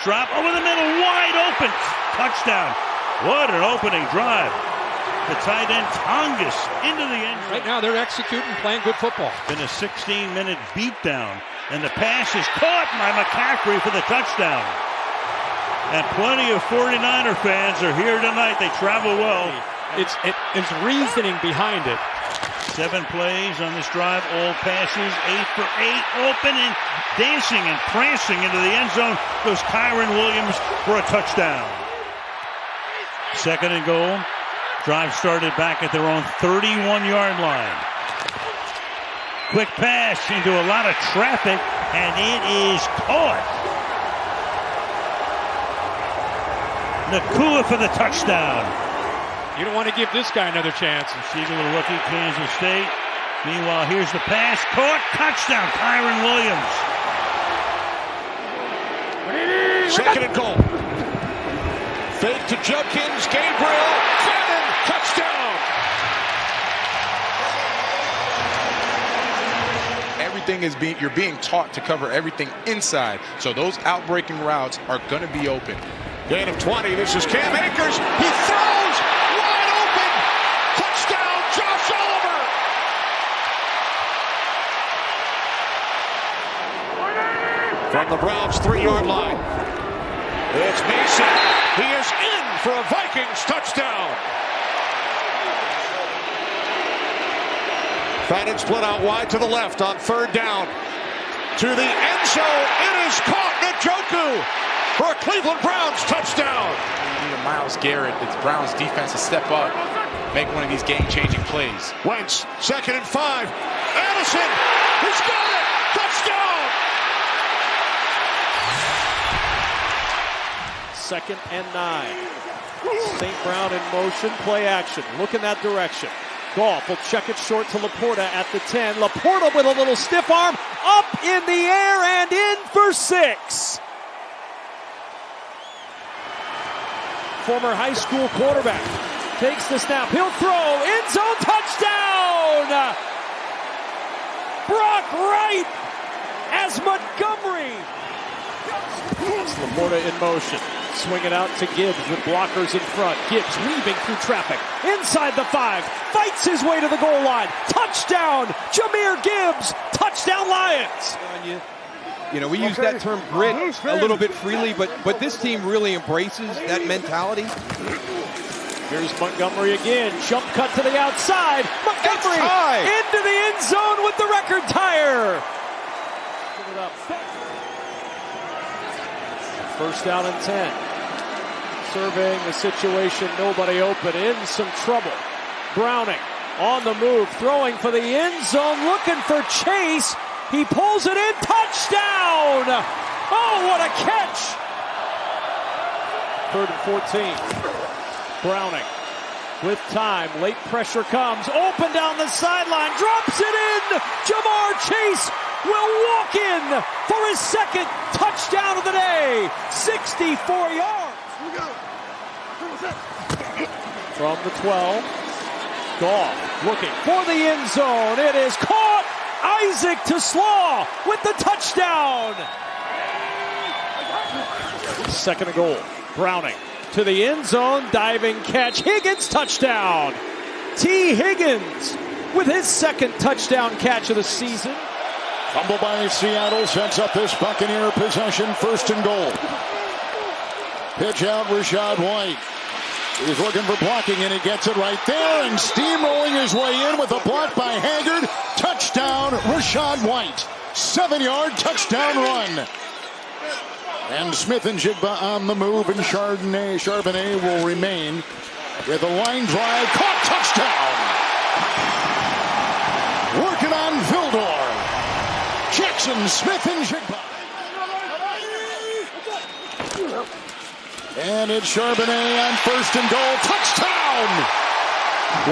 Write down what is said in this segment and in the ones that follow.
Drop over the middle, wide open, touchdown. What an opening drive. The tight end Tongas into the end zone. Right now they're executing, playing good football. Been a 16-minute beatdown, and the pass is caught by McCaffrey for the touchdown. And plenty of 49er fans are here tonight. They travel well. It's reasoning behind it. 7 plays on this drive, all passes, 8 for 8, open and dancing and prancing into the end zone goes Kyren Williams for a touchdown. 2nd and goal. Drive started back at their own 31-yard line. Quick pass into a lot of traffic, and it is caught. Nacua for the touchdown. You don't want to give this guy another chance. Siegel, the rookie, Kansas State. Meanwhile, here's the pass. Caught. Touchdown, Kyren Williams. 2nd and goal. Fake to Judkins. Gabriel. Fannin. Touchdown. Everything is you're being taught to cover everything inside. So those outbreaking routes are going to be open. Gain of 20. This is Cam Akers. He throws. Wide open. Touchdown, Josh Oliver. From the Browns' 3-yard line. It's Mason. He is in for a Vikings touchdown. Fannin split out wide to the left on 3rd down. To the end zone. It is caught. Njoku for a Cleveland Browns touchdown. Myles Garrett, it's Browns defense to step up, make one of these game-changing plays. Wentz, 2nd and 5. Addison, he's got it. Touchdown. 2nd and 9. St. Brown in motion, play action. Look in that direction. Goff will check it short to Laporta at the 10. Laporta with a little stiff arm, up in the air and in for 6. Former high school quarterback takes the snap. He'll throw. End zone touchdown. Brock Wright as Montgomery. It's Laporta in motion. Swing it out to Gibbs with blockers in front. Gibbs weaving through traffic. Inside the 5. Fights his way to the goal line. Touchdown. Jahmyr Gibbs. Touchdown Lions. You know, we use that term grit a little bit freely, but this team really embraces that mentality. Here's Montgomery again. Jump cut to the outside. Montgomery into the end zone with the record tire. Give it up. 1st down and 10. Surveying the situation. Nobody open. In some trouble. Browning on the move. Throwing for the end zone. Looking for Chase. He pulls it in. Touchdown! Oh, what a catch! 3rd and 14. Browning with time. Late pressure comes. Open down the sideline. Drops it in. Jamar Chase will walk in for his 2nd touchdown of the day. 64 yards. From the 12. Goff looking for the end zone. It is caught. Isaac to Slaw with the touchdown. 2nd and goal. Browning to the end zone. Diving catch. Higgins touchdown. T. Higgins with his 2nd touchdown catch of the season. Fumble by Seattle sets up this Buccaneer possession. 1st and goal. Pitch out Rachaad White. He's looking for blocking, and he gets it right there, and steamrolling his way in with a block by Haggard. Touchdown, Rachaad White. 7-yard touchdown run. And Smith-Njigba on the move, and Charbonnet will remain with a line drive. Caught, touchdown. Working on Vildor. Jackson Smith-Njigba. And it's Charbonnet on 1st and goal. Touchdown!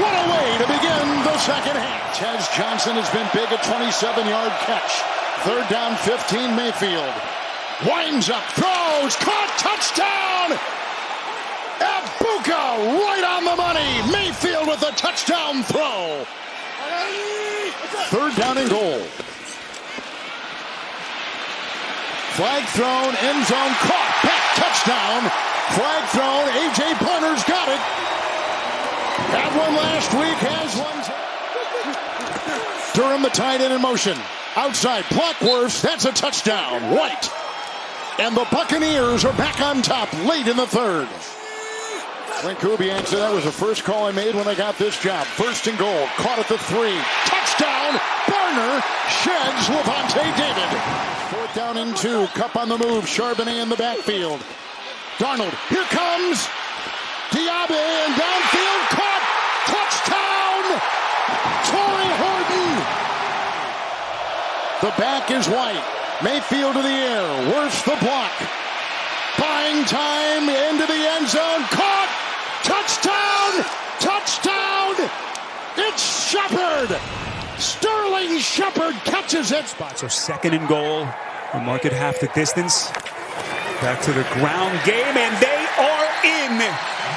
What a way to begin the 2nd half. Tez Johnson has been big, a 27-yard catch. 3rd down, 15, Mayfield. Winds up, throws, caught, touchdown! Abuka right on the money. Mayfield with a touchdown throw. 3rd down and goal. Flag thrown, end zone caught, back, touchdown. Flag thrown, A.J. Pointer's got it. Had one last week, has one. Durham, the tight end in motion. Outside, Blockworth, that's a touchdown. White. And the Buccaneers are back on top late in the third. Frank Kubiak said that was the first call I made when I got this job. First and goal, caught at the 3. Touchdown, Barner sheds Levante David. 4th down and 2, Cup on the move, Charbonnet in the backfield. Darnold, here comes Diaby, and downfield, caught, touchdown, Torrey Horton. The back is White, Mayfield to the air, Wirfs the block. Buying time into the end zone, caught, touchdown, touchdown, it's Shepard. Sterling Shepard catches it. So 2nd and goal, the market half the distance. Back to the ground game, and they are in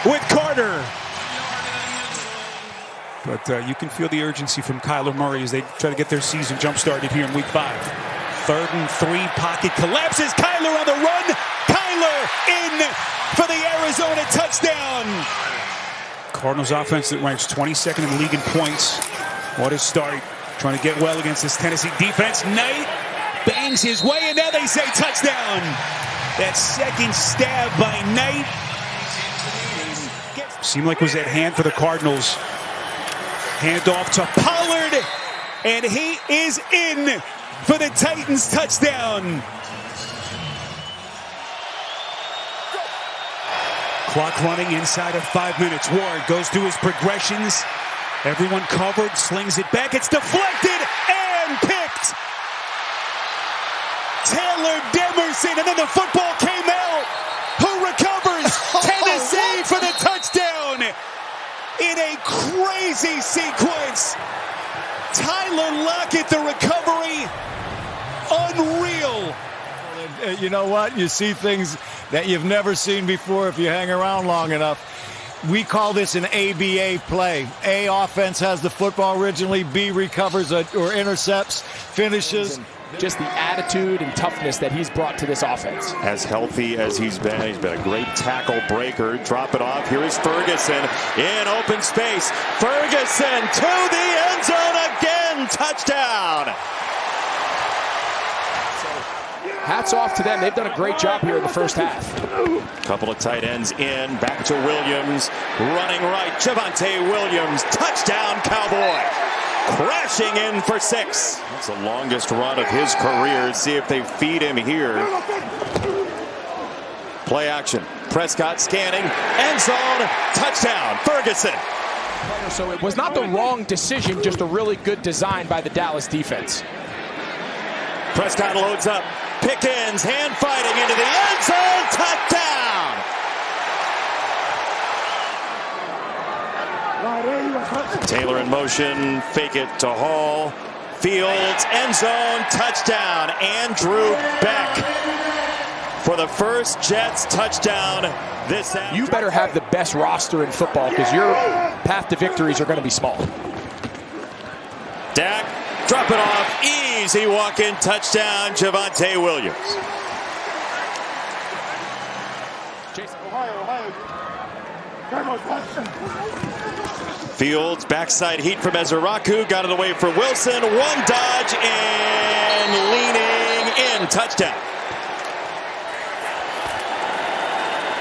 with Carter. But you can feel the urgency from Kyler Murray as they try to get their season jump-started here in Week 5. 3rd and 3, pocket collapses. Kyler on the run. Kyler in for the Arizona touchdown. Cardinals offense that ranks 22nd in the league in points. What a start. Trying to get well against this Tennessee defense. Knight bangs his way, and now they say touchdown. That second stab by Knight seemed like it was at hand for the Cardinals. Handoff to Pollard, and he is in for the Titans touchdown. Clock running inside of 5 minutes. Ward goes through his progressions. Everyone covered, slings it back. It's deflected and picked. Taylor Demerson, and then the football came out. Who recovers? Tennessee for the touchdown. In a crazy sequence. Tyler Lockett, the recovery. Unreal. You know what? You see things that you've never seen before if you hang around long enough. We call this an ABA play. A, offense has the football originally. B, recovers or intercepts, finishes. Just the attitude and toughness that he's brought to this offense. As healthy as he's been a great tackle breaker. Drop it off. Here is Ferguson in open space. Ferguson to the end zone again. Touchdown. Hats off to them. They've done a great job here in the first half. Couple of tight ends in. Back to Williams. Running right. Javonte Williams. Touchdown, Cowboy. Crashing in for 6. That's the longest run of his career. See if they feed him here. Play action. Prescott scanning. End zone. Touchdown. Ferguson. So it was not the wrong decision, just a really good design by the Dallas defense. Prescott loads up. Pickens hand fighting into the end zone. Touchdown. Taylor in motion. Fake it to Hall. Fields. End zone. Touchdown. Andrew Beck for the first Jets touchdown this afternoon. You better have the best roster in football because your path to victories are going to be small. Dak. Drop it off. Easy walk-in touchdown. Javonte Williams. Fields. Backside heat from Ezeraku. Got it away for Wilson. One dodge and leaning in. Touchdown.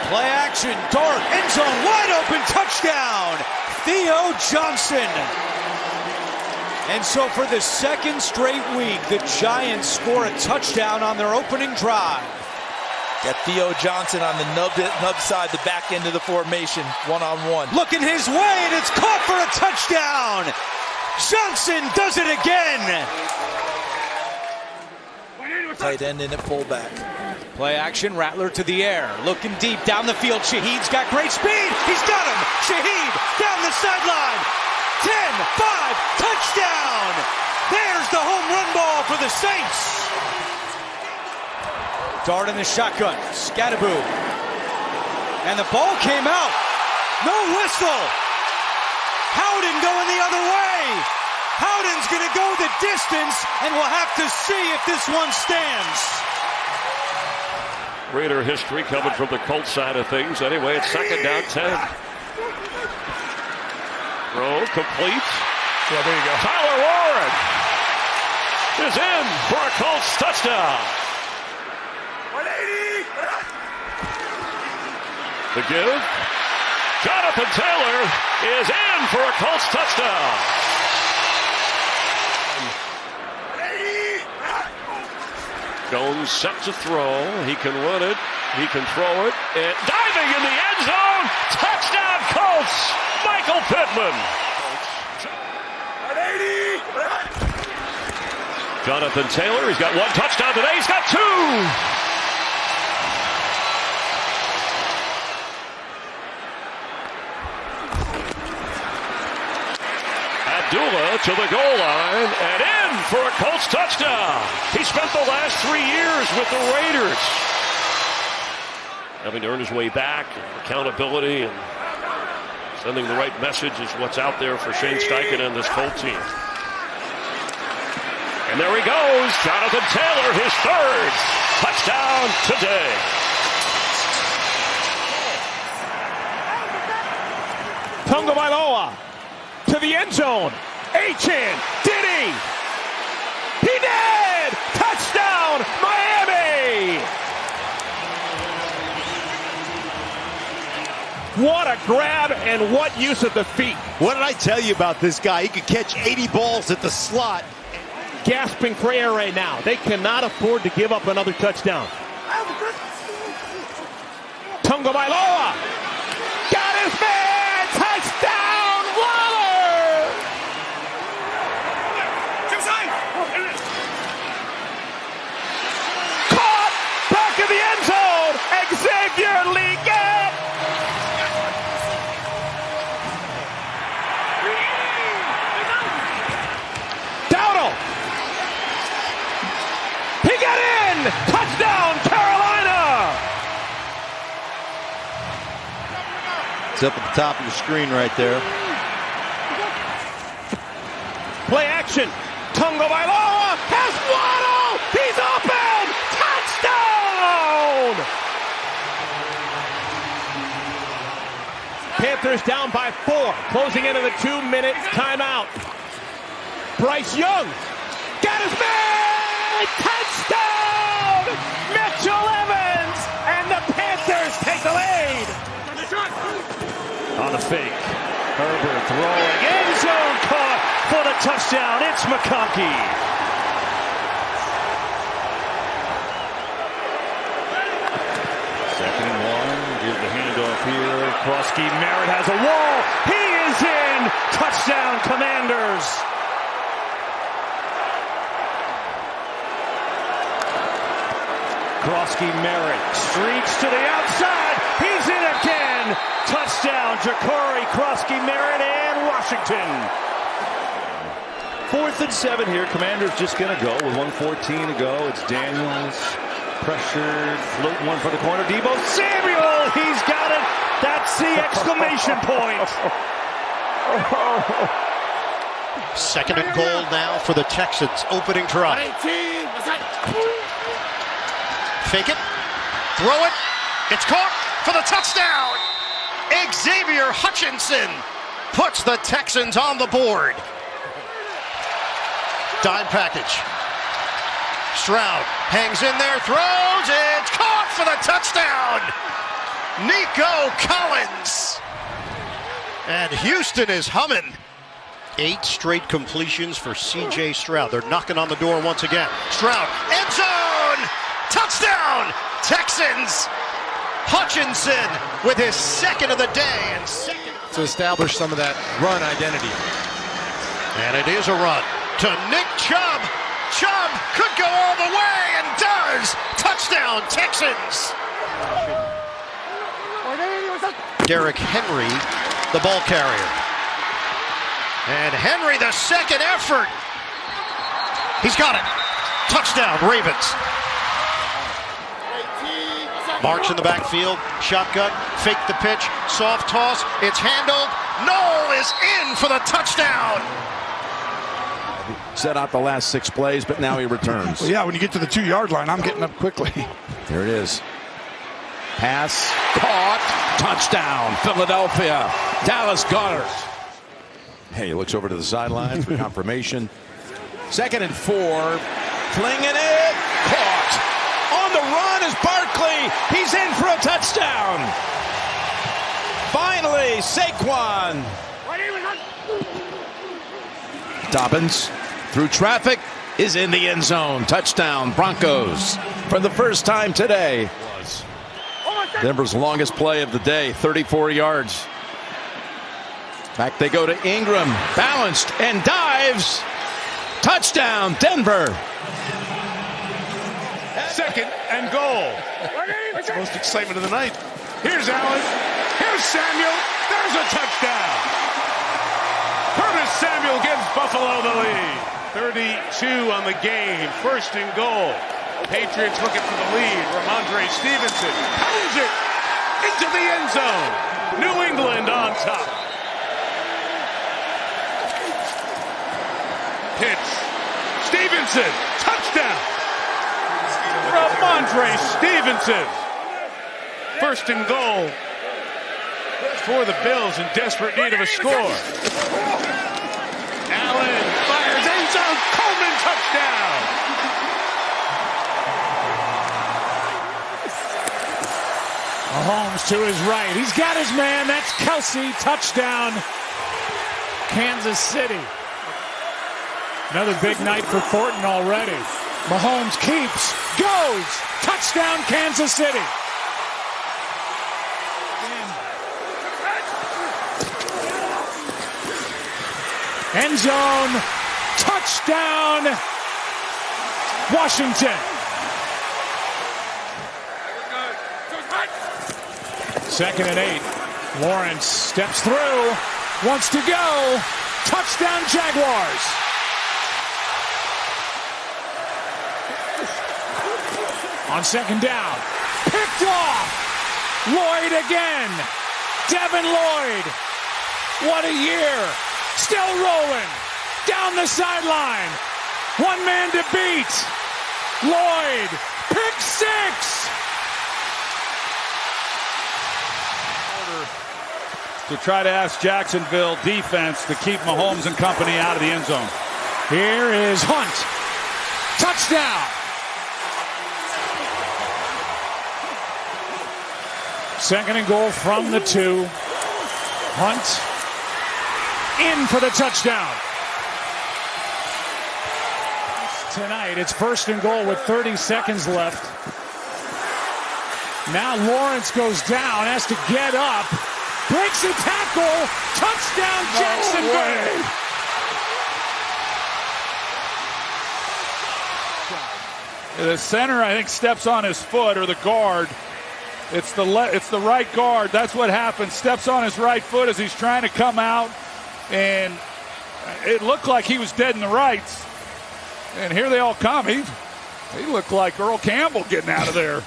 Play action. Dart. End zone. Wide open. Touchdown. Theo Johnson. And so for the second straight week, the Giants score a touchdown on their opening drive. Got Theo Johnson on the nub side, the back end of the formation, one-on-one. Looking his way, and it's caught for a touchdown. Johnson does it again. Tight end in at fullback. Play action, Rattler to the air. Looking deep down the field. Shaheed's got great speed. He's got him. Shaheed down the sideline. 10-5, touchdown! There's the home run ball for the Saints. Dart in the shotgun, Scattaboo. And the ball came out. No whistle. Howden going the other way. Howden's going to go the distance, and we'll have to see if this one stands. Raider history coming from the Colts side of things. Anyway, it's second down 10. Throw complete. Yeah, there you go. Tyler Warren is in for a Colts touchdown. 180. The give. Jonathan Taylor is in for a Colts touchdown. Jones set to throw. He can run it. He can throw it. And diving in the end zone. Touchdown Colts. Michael Pittman. 180. Jonathan Taylor. He's got one touchdown today. He's got two. Abdullah to the goal line and in for a Colts touchdown. He spent the last 3 years with the Raiders, having to earn his way back, accountability, and sending the right message is what's out there for Shane Steichen and this Colt team. And there he goes, Jonathan Taylor, his third touchdown today. Tagovailoa to the end zone. Achane, did he? He did! Touchdown, Miami! What a grab and what use of the feet. What did I tell you about this guy? He could catch 80 balls at the slot. Gasping for air right now. They cannot afford to give up another touchdown. Tagovailoa got his man! Touchdown, Waller! Caught! Back in the end zone! Xavier Legette! Dowdle! He got in! Touchdown, Carolina! It's up at the top of the screen right there. Play action. Tagovailoa has Waddle. He's open. Touchdown! Panthers down by 4. Closing into the 2-minute timeout. Bryce Young got his man. Touchdown! Mitchell Evans. And the Panthers take the lead. On the fake. Herbert throwing. End zone caught for the touchdown. It's McConkey. Second and 1. Give the handoff here. Krosky Merritt has a wall. He is in. Touchdown, Commanders. Krosky Merritt streaks to the outside. He's in again. Touchdown, Ja'Cory Krosky Merritt and Washington. 4th and 7 here. Commanders just going to go with 1:14 to go. It's Daniels. Pressured. Floating one for the corner. Deebo Samuel. He's got it. That's the exclamation point. Second and goal now for the Texans. Opening drive. Fake it. Throw it. It's caught for the touchdown. Xavier Hutchinson puts the Texans on the board. Dime package. Stroud hangs in there, throws, it's caught for the touchdown. Nico Collins. And Houston is humming. 8 straight completions for C.J. Stroud. They're knocking on the door once again. Stroud, end zone, touchdown, Texans. Hutchinson with his second of the day and second to establish some of that run identity. And it is a run to Nick Chubb. Chubb could go all the way and does. Touchdown, Texans. Derrick Henry, the ball carrier. And Henry, the second effort. He's got it. Touchdown, Ravens. Marks in the backfield, shotgun, fake the pitch, soft toss, it's handled. Knoll is in for the touchdown. Set out the last 6 plays, but now he returns. Well, yeah, when you get to the 2-yard line, I'm getting up quickly. There it is. Pass caught. Touchdown, Philadelphia. Dallas Goedert. Hey, he looks over to the sidelines for confirmation. 2nd and 4. Flinging it. Caught. On the run is Barkley. He's in for a touchdown. Finally, Saquon. Dobbins through traffic is in the end zone. Touchdown, Broncos for the first time today. Denver's longest play of the day, 34 yards. Back they go to Ingram, balanced and dives. Touchdown, Denver. 2nd and goal. That's the most excitement of the night. Here's Allen. Here's Samuel. There's a touchdown. Curtis Samuel gives Buffalo the lead. 32 on the game. 1st and goal. Patriots looking for the lead. Ramondre Stevenson pounds it into the end zone. New England on top. Pitch. Stevenson. Touchdown. Ramondre Stevenson. 1st and goal for the Bills in desperate need of a score. Allen fires end zone. Coleman touchdown. Mahomes to his right. He's got his man. That's Kelsey. Touchdown, Kansas City. Another big night for Thornton already. Mahomes keeps, goes. Touchdown, Kansas City. End zone. Touchdown, Washington. 2nd and 8. Lawrence steps through, wants to go. Touchdown, Jaguars. On 2nd down, picked off. Lloyd again. Devin Lloyd. What a year. Still rolling. Down the sideline. One man to beat. Lloyd. Pick 6. To try to ask Jacksonville defense to keep Mahomes and company out of the end zone. Here is Hunt. Touchdown. 2nd and goal from the 2. Hunt in for the touchdown. Tonight, it's 1st and goal with 30 seconds left. Now Lawrence goes down, has to get up. Breaks a tackle. Touchdown, Jacksonville. The center, I think, steps on his foot, or the guard. It's the right guard. That's what happens. Steps on his right foot as he's trying to come out, and it looked like he was dead in the rights. And here they all come. He looked like Earl Campbell getting out of there.